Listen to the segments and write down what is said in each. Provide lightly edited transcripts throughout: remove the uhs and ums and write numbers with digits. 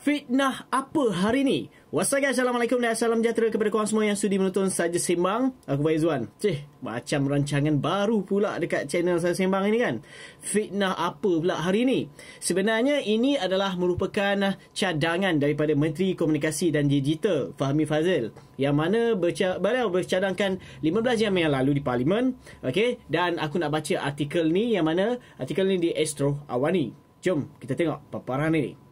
Fitnah apa hari ni? Wassalamualaikum dan salam sejahtera kepada korang semua yang sudi menonton Saja Sembang. Aku Faizuan. Macam rancangan baru pula dekat channel Saja Sembang ini kan. Fitnah apa pula hari ni? Sebenarnya ini adalah merupakan cadangan daripada Menteri Komunikasi dan Digital Fahmi Fadzil, yang mana beliau bercadangkan 15 jam yang lalu di Parlimen. Okey, dan aku nak baca artikel ni, yang mana artikel ni di Astro Awani. Jom kita tengok paparan ini.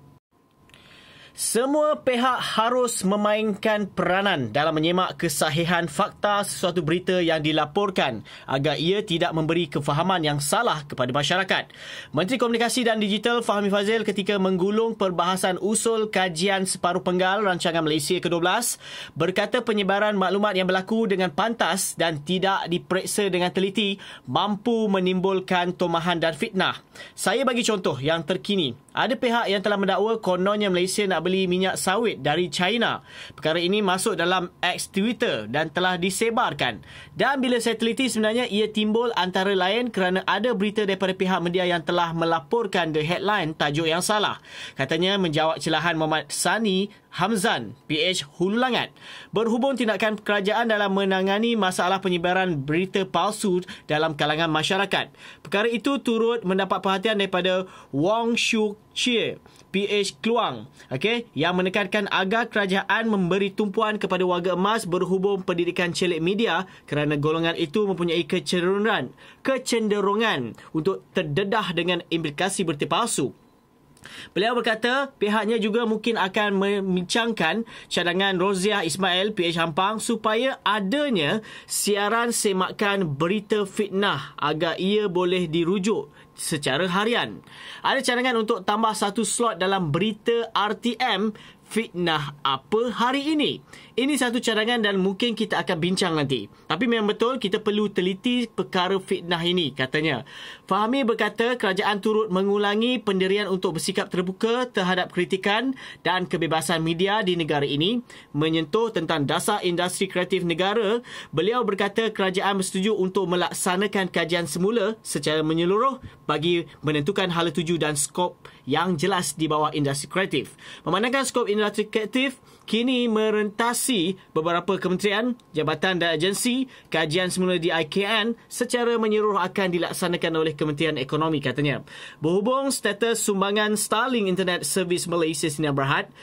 Semua pihak harus memainkan peranan dalam menyemak kesahihan fakta sesuatu berita yang dilaporkan agar ia tidak memberi kefahaman yang salah kepada masyarakat. Menteri Komunikasi dan Digital Fahmi Fadzil ketika menggulung perbahasan usul kajian separuh penggal rancangan Malaysia ke-12 berkata penyebaran maklumat yang berlaku dengan pantas dan tidak diperiksa dengan teliti mampu menimbulkan tomahan dan fitnah. Saya bagi contoh yang terkini. Ada pihak yang telah mendakwa kononnya Malaysia nak beli minyak sawit dari China. Perkara ini masuk dalam X Twitter dan telah disebarkan. Dan bila saya teliti, sebenarnya ia timbul antara lain kerana ada berita daripada pihak media yang telah melaporkan the headline tajuk yang salah. Katanya menjawab celahan Muhammad Sani Hamzan, PH Hulu Langat. Berhubung tindakan kerajaan dalam menangani masalah penyebaran berita palsu dalam kalangan masyarakat. Perkara itu turut mendapat perhatian daripada Wong Shu Chie, PH Keluang, yang menekankan agar kerajaan memberi tumpuan kepada warga emas berhubung pendidikan celik media kerana golongan itu mempunyai kecenderungan untuk terdedah dengan implikasi berita palsu. Beliau berkata pihaknya juga mungkin akan membincangkan cadangan Roziah Ismail, PH Hampang, supaya adanya siaran semakan berita fitnah agar ia boleh dirujuk secara harian. Ada cadangan untuk tambah satu slot dalam berita RTM fitnah apa hari ini. Ini satu cadangan dan mungkin kita akan bincang nanti. Tapi memang betul kita perlu teliti perkara fitnah ini, katanya. Fahmi berkata kerajaan turut mengulangi pendirian untuk bersikap terbuka terhadap kritikan dan kebebasan media di negara ini. Menyentuh tentang dasar industri kreatif negara, beliau berkata kerajaan bersetuju untuk melaksanakan kajian semula secara menyeluruh bagi menentukan hala tuju dan skop yang jelas di bawah industri kreatif. Memandangkan skop industri kreatif kini merentasi beberapa kementerian, jabatan dan agensi, kajian semula di IKN secara menyeluruh akan dilaksanakan oleh Kementerian Ekonomi, katanya. Berhubung status sumbangan Starlink Internet Service Malaysia Sdn Bhd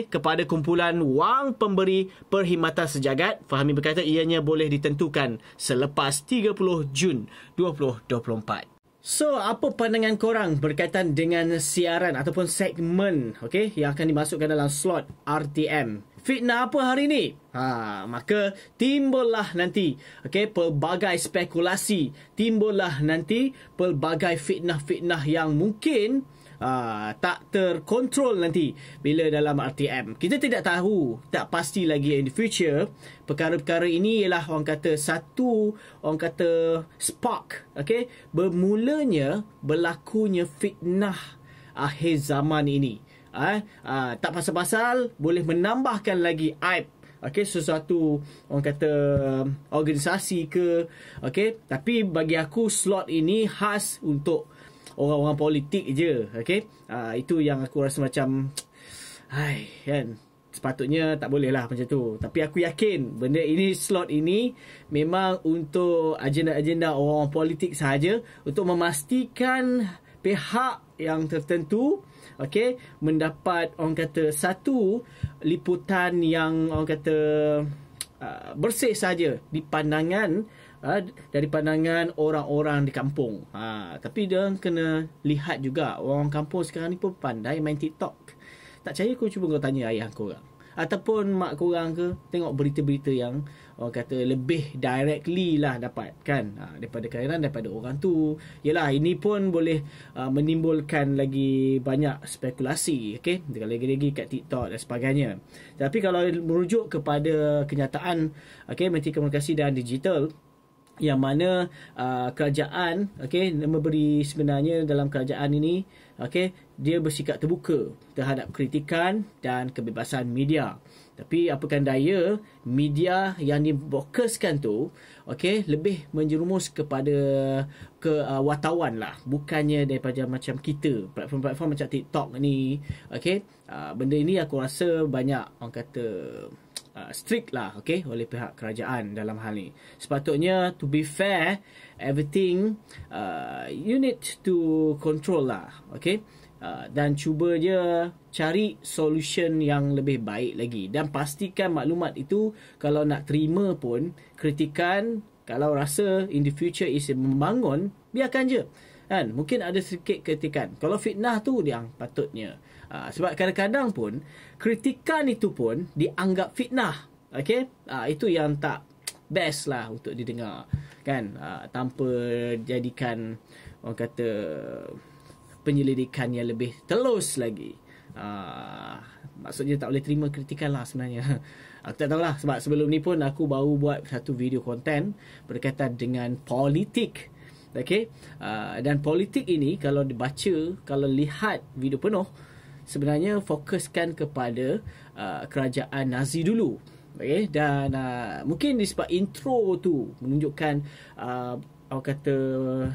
kepada kumpulan wang pemberi perkhidmatan sejagat, Fahmi berkata ianya boleh ditentukan selepas 30 Jun 2024. So, apa pandangan korang berkaitan dengan siaran ataupun segmen yang akan dimasukkan dalam slot RTM? Fitnah apa hari ni? Maka timbullah nanti pelbagai spekulasi, timbullah nanti pelbagai fitnah-fitnah yang mungkin tak terkontrol nanti bila dalam RTM. Kita tidak tahu, tak pasti lagi in the future. Perkara-perkara ini ialah orang kata spark, bermulanya berlakunya fitnah akhir zaman ini. Tak pasal-pasal boleh menambahkan lagi aib sesuatu orang kata organisasi ke, tapi bagi aku slot ini khas untuk orang-orang politik je. Itu yang aku rasa macam kan, sepatutnya tak boleh lah macam tu. Tapi aku yakin benda ini, slot ini memang untuk agenda-agenda orang politik sahaja, untuk memastikan pihak yang tertentu mendapat orang kata satu liputan yang orang kata bersih saja di pandangan dari pandangan orang-orang di kampung. Tapi dia kena lihat juga orang kampung sekarang ni pun pandai main TikTok. Tak percaya, kau cuba kau tanya ayah korang ataupun mak korang ke, tengok berita-berita yang orang kata lebih directly lah dapat kan, daripada orang tu. Yelah, ini pun boleh menimbulkan lagi banyak spekulasi lagi-lagi kat TikTok dan sebagainya. Tapi kalau merujuk kepada kenyataan Menteri Komunikasi dan Digital, yang mana kerajaan memberi, sebenarnya dalam kerajaan ini dia bersikap terbuka terhadap kritikan dan kebebasan media. Tapi apakan daya, media yang difokuskan tu, okey, lebih menjerumus kepada wartawan lah, bukannya daripada macam kita, platform-platform macam TikTok ni, okey. Benda ini aku rasa banyak orang kata strict lah, okey, oleh pihak kerajaan dalam hal ni. Sepatutnya, to be fair, everything you need to control lah, okey. Dan cuba je cari solution yang lebih baik lagi, dan pastikan maklumat itu kalau nak terima pun kritikan, kalau rasa in the future is membangun, biarkan je kan. Mungkin ada sedikit kritikan. Kalau fitnah tu yang patutnya sebab kadang-kadang pun kritikan itu pun dianggap fitnah, okey. Itu yang tak best lah untuk didengar kan, tanpa jadikan orang kata penyelidikan yang lebih telus lagi. Maksudnya tak boleh terima kritikan lah sebenarnya. Aku tak tahulah, sebab sebelum ni pun aku baru buat satu video konten berkaitan dengan politik. Okay? Dan politik ini kalau dibaca, kalau lihat video penuh, sebenarnya fokuskan kepada kerajaan Nazi dulu. Okay? Dan mungkin disebab intro tu menunjukkan orang kata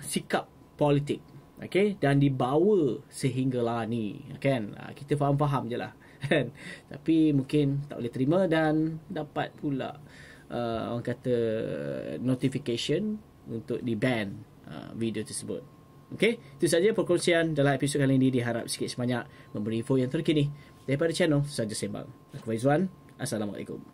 sikap politik. Okay? Dan dibawa sehinggalah ni, kan? Kita faham-faham je lah. Tapi mungkin tak boleh terima dan dapat pula orang kata notification untuk di-ban video tersebut. Okay? Itu saja perkongsian dalam episod kali ini. Diharap sikit sebanyak memberi info yang terkini daripada channel Saja Sembang. Aku Faizwan. Assalamualaikum.